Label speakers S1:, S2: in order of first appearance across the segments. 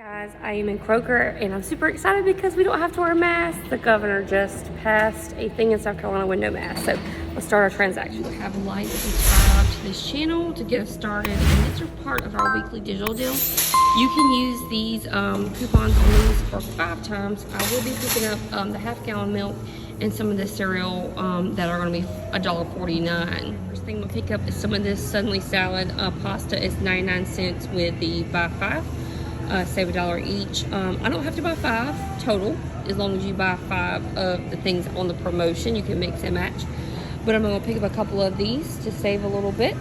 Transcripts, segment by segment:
S1: Guys, I am in Kroger and I'm super excited because we don't have to wear a mask. The governor just passed a thing in South Carolina with no mask. So let's start our transaction. We have a like and subscribe to this channel to get us started, and these are part of our weekly digital deal. You can use these coupons on these for 5 times. I will be picking up the half-gallon milk and some of the cereal that are going to be $1.49. First thing we'll pick up is some of this Suddenly salad. Pasta is 99 cents with the buy 5. Save $1 each. I don't have to buy 5 total, as long as you buy 5 of the things on the promotion. You can mix and match. But I'm going to pick up a couple of these to save a little bit.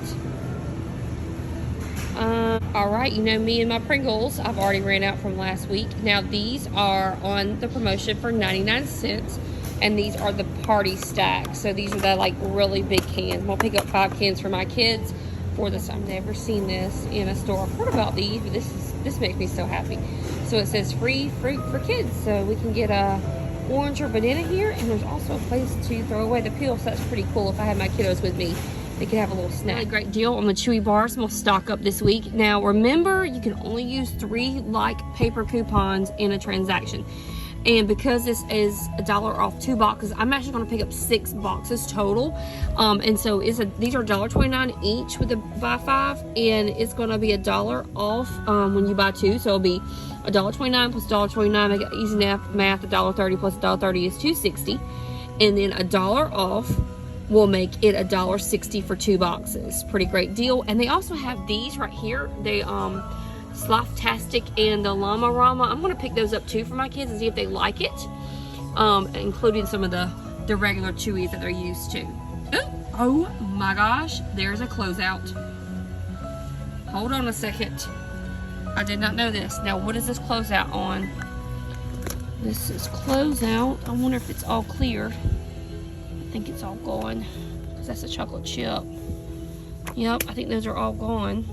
S1: Alright, you know me and my Pringles. I've already ran out from last week. Now these are on the promotion for 99 cents. And these are the party stacks. So these are the like really big cans. I'm going to pick up 5 cans for my kids. For this, I've never seen this in a store. I've heard about these, but this makes me so happy. So it says free fruit for kids, so we can get a orange or banana here, and there's also a place to throw away the peel, so that's pretty cool. If I had my kiddos with me, they could have a little snack. Really great deal on the chewy bars. We'll stock up this week. Now remember, you can only use 3 like paper coupons in a transaction. And because this is $1 off 2 boxes, I'm actually going to pick up 6 boxes total. And so these are $1.29 each with the buy 5, and it's going to be $1 off when you buy 2. So it'll be $1.29 plus $1.29. Make it easy math. $1.30 plus $1.30 is $2.60, and then $1 off will make it $1.60 for 2 boxes. Pretty great deal. And they also have these right here. They Sloftastic and the Llama Rama. I'm going to pick those up too for my kids and see if they like it, including some of the regular chewies that they're used to. Oh my gosh, there's a closeout. Hold on a second. I did not know this. Now what is this closeout on? This is closeout. I wonder if it's all clear. I think it's all gone because that's a chocolate chip. Yep, I think those are all gone.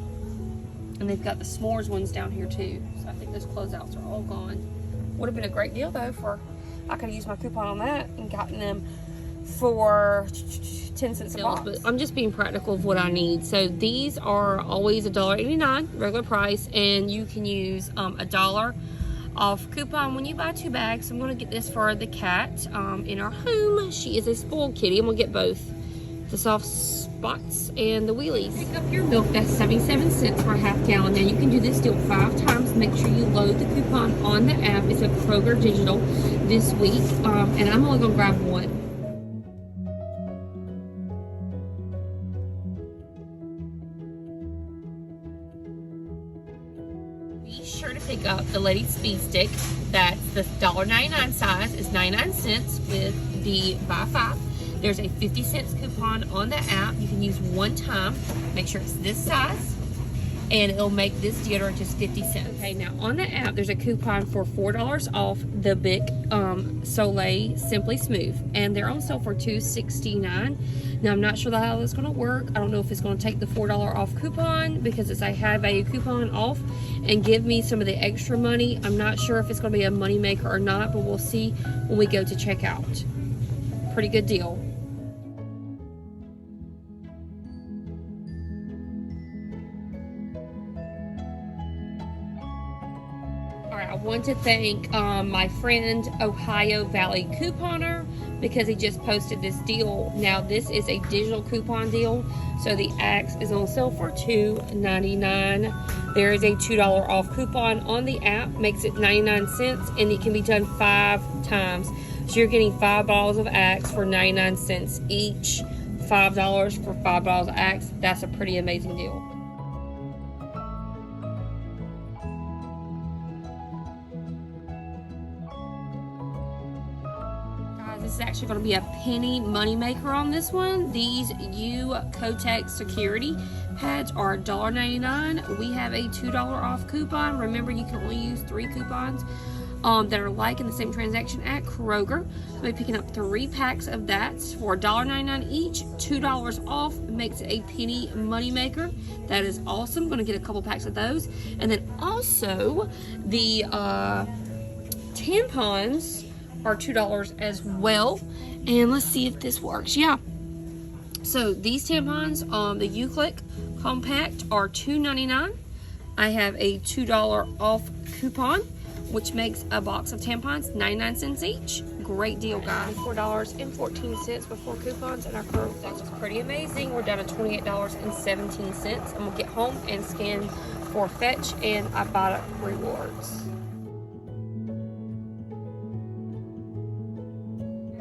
S1: And they've got the s'mores ones down here too. So I think those closeouts are all gone. Would have been a great deal though I could have used my coupon on that and gotten them for 10 cents a box. But I'm just being practical of what I need. So these are always $1.89 regular price, and you can use $1 off coupon when you buy 2 bags. I'm going to get this for the cat in our home. She is a spoiled kitty. I'm going to get both the soft spots and the wheelies. Pick up your milk. That's 77 cents for a half-gallon. Now you can do this deal 5 times. Make sure you load the coupon on the app. It's a Kroger digital this week, and I'm only going to grab 1. Be sure to pick up the Lady Speed Stick. That's the $1.99 size. It's 99 cents with the buy 5. There's a 50 cents coupon on the app. You can use 1 time. Make sure it's this size, and it'll make this deodorant just 50 cents. Okay, now on the app, there's a coupon for $4 off the Bic Soleil Simply Smooth, and they're on sale for $2.69. Now I'm not sure how that's going to work. I don't know if it's going to take the $4 off coupon because it's a high value coupon off and give me some of the extra money. I'm not sure if it's going to be a money maker or not, but we'll see when we go to checkout. Pretty good deal. Alright, I want to thank my friend Ohio Valley Couponer because he just posted this deal. Now this is a digital coupon deal, so the Axe is on sale for $2.99. There is a $2 off coupon on the app, makes it 99 cents, and it can be done 5 times. So you're getting 5 bottles of Axe for 99 cents each. $5 for 5 bottles of Axe. That's a pretty amazing deal. Guys, this is actually going to be a penny money maker on this one. These Kotex security pads are $1.99. We have a $2 off coupon. Remember, you can only use 3 coupons that are like in the same transaction at Kroger. So we're picking up 3 packs of that for $1.99 each. $2 off makes it a penny money maker. That is awesome. Going to get a couple packs of those. And then also the tampons are $2 as well. And let's see if this works. Yeah. So these tampons, the U-Click Compact, are $2.99. I have a $2 off coupon, which makes a box of tampons 99 cents each. Great deal, guys. $4.14 with 4 coupons, and our current box is pretty amazing. We're down to $28.17. I'm gonna get home and scan for Fetch and IBOTTA rewards.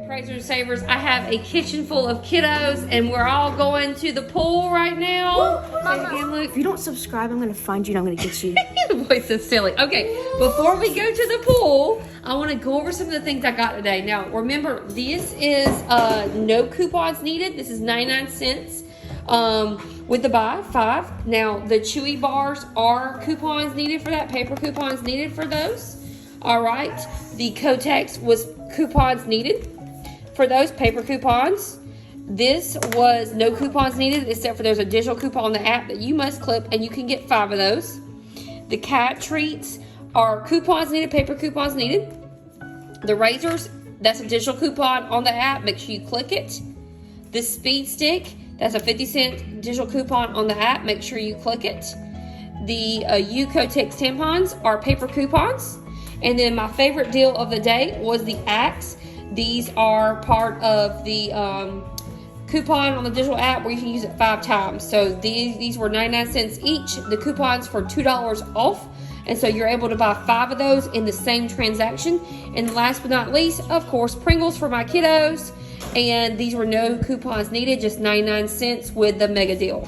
S1: Praisers and Savers, I have a kitchen full of kiddos, and we're all going to the pool right now. Say it again, Luke.
S2: If you don't subscribe, I'm going to find you and I'm going to get you.
S1: The voice is silly. Okay, before we go to the pool, I want to go over some of the things I got today. Now, remember, this is no coupons needed. This is 99 cents with the buy 5. Now, the Chewy bars are coupons needed for that. Paper coupons needed for those. All right. The Kotex was coupons needed for those. Paper coupons. This was no coupons needed, except for there's a digital coupon on the app that you must clip, and you can get 5 of those. The cat treats are coupons needed, paper coupons needed. The razors, that's a digital coupon on the app. Make sure you click it. The speed stick, that's a 50-cent digital coupon on the app. Make sure you click it. The Kotex tampons are paper coupons. And then my favorite deal of the day was the Axe. These are part of the coupon on the digital app where you can use it 5 times. So these were 99 cents each. The coupons for $2 off. And so you're able to buy 5 of those in the same transaction. And last but not least, of course, Pringles for my kiddos. And these were no coupons needed, just 99 cents with the mega deal.